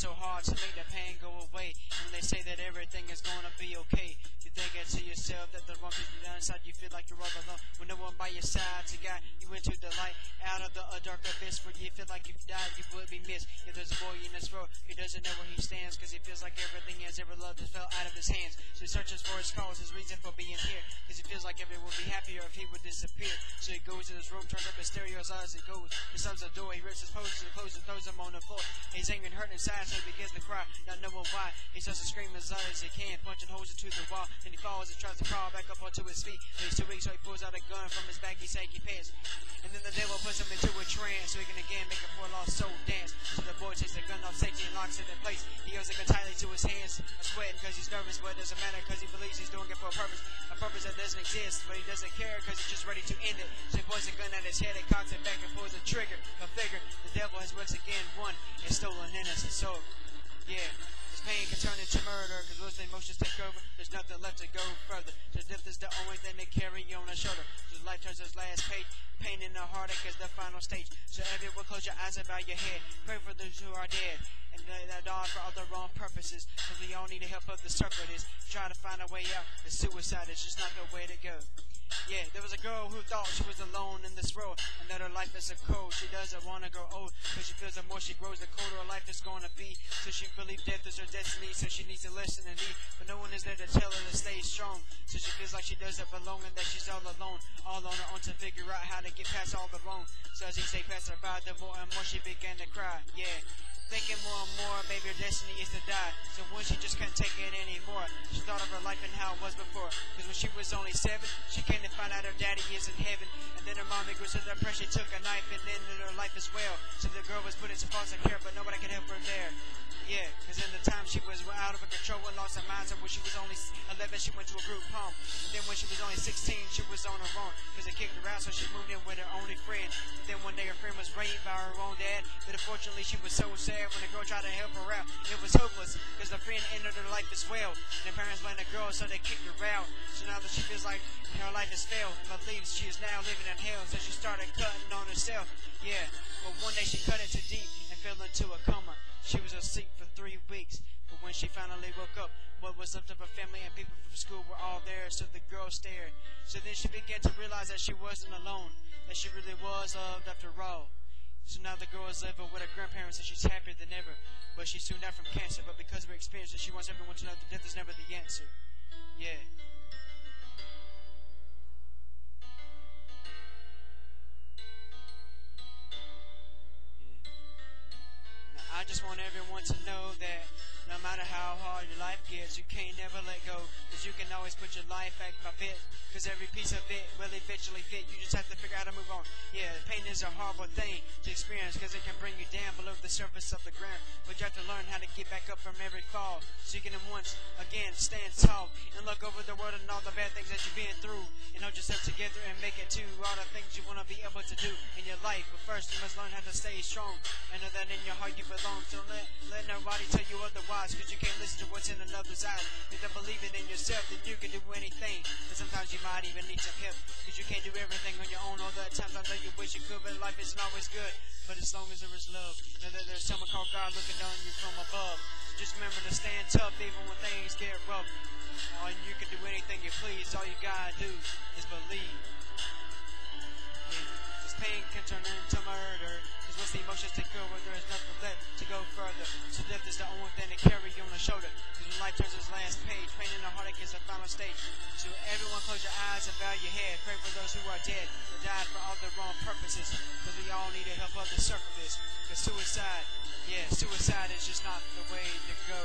so hard to make the pain go away. When they say that everything is gonna be okay, you think to yourself that the wrong people down inside, you feel like you're all alone. With no one by your side to guide you into the light, out of the dark abyss where you feel like you've died, you would be missed. If there's a boy in this world, he doesn't know where he stands, cause he feels like everything he has ever loved has fell out of his hands. So he searches for his cause, his reason for being here, cause he feels like everyone would be happier if he would disappear. So he goes to his room, turns up his stereo as he goes. He slams the door, he rips his posters and clothes and throws them on the floor. He's angry and hurt inside, so he begins to cry, not knowing why. He starts to scream as loud as he can, punching holes into the wall. Then he falls and tries to crawl back up onto his feet. And he's too weak, so he pulls out a gun from his baggy, saggy pants. And then the devil puts him into a trance, so he can again make a poor lost soul dance. So the boy takes the gun off safety and locks it in place. He holds the gun tightly to his hands, sweating because he's nervous, but it doesn't matter because he believes he's doing it for a purpose that doesn't exist, but he doesn't care because he's just ready to end it. So he points the gun at his head and cocks it back and pulls the trigger. Go figure, the devil has once again won and stolen innocent soul. Yeah. Pain can turn into murder, cause once the emotions take over, there's nothing left to go further. So death is the only thing they carry on their shoulder. So life turns its last page, pain in the heartache is the final stage. So everyone close your eyes and bow your head, pray for those who are dead, and they died for all the wrong purposes. Cause we all need the help of the circle this. Try to find a way out, cause suicide is just not the way to go. Yeah, there was a girl who thought she was alone in this world, and that her life is so cold. She doesn't want to grow old, cause she feels the more she grows, the colder her life is going to be. So she believes death is her destiny, so she needs to listen and eat. But no one is there to tell her to stay strong. So she feels like she doesn't belong and that she's all alone. All on her own to figure out how to get past all the wrong. So as he say past her by, the more and more she began to cry. Yeah. Thinking more and more, maybe her destiny is to die. So when she just couldn't take it anymore, she thought of her life and how it was before. Cause when she was only 7, she came to find out her daddy is in heaven. And then her mommy grew so depressed she took a knife and ended her life as well. So the girl was put into foster care, but nobody could help her there. Yeah, cause in the time she was out of her control and lost her mind. So when she was only 11, she went to a group home. And then when she was only 16, she was on her own. Cause they kicked her out, so she moved in with her only friend. Then one day her friend was raped by her own dad. But unfortunately she was so sad when the girl tried to help her out. It was hopeless, cause the friend ended her life as well. And her parents blamed the girl, so they kicked her out. So now that she feels like her life has failed, and believes she is now living in hell. So she started cutting on herself. Yeah, but one day she cut it too deep and fell into a coma. She was asleep for 3 weeks, but when she finally woke up, what was left of her family and people from school were all there, so the girl stared. So then she began to realize that she wasn't alone, that she really was loved after all. So now the girl is living with her grandparents and she's happier than ever. But she soon died from cancer, but because of her experience, she wants everyone to know that death is never the answer. Yeah. I just want everyone to know that no matter how hard your life gets, you can't never let go. Cause you can always put your life back by bit. Cause every piece of it will eventually fit. You just have to figure out how to move on. Yeah, pain is a horrible thing to experience, cause it can bring you down below the surface of the ground. But you have to learn how to get back up from every fall, so you can once again stand tall and look over the world and all the bad things that you've been through, and hold yourself together and make it to all the things you want to be able to do in your life. But first you must learn how to stay strong and know that in your heart you belong. So let nobody tell you otherwise, cause you can't listen to what's in another's eyes. If you believe it in yourself, then you can do anything. And sometimes you might even need some help, cause you can't do everything on your own. All the times I know you wish you could, but life isn't always good. But as long as there is love, know that there's someone called God looking down on you from above. So just remember to stand tough even when things get rough. And you can do anything you please. All you gotta do is believe. Yeah. This pain can turn into murder, cause once the emotions take over, there is nothing left to go further. So death is the only thing to carry on the shoulder. Cause when life turns its last page, pain in the heartache is the final stage. So everyone close your eyes and bow your head. Pray for those who are dead, that died for all the wrong purposes. Cause we all need to help others circle this. Cause suicide is just not the way to go.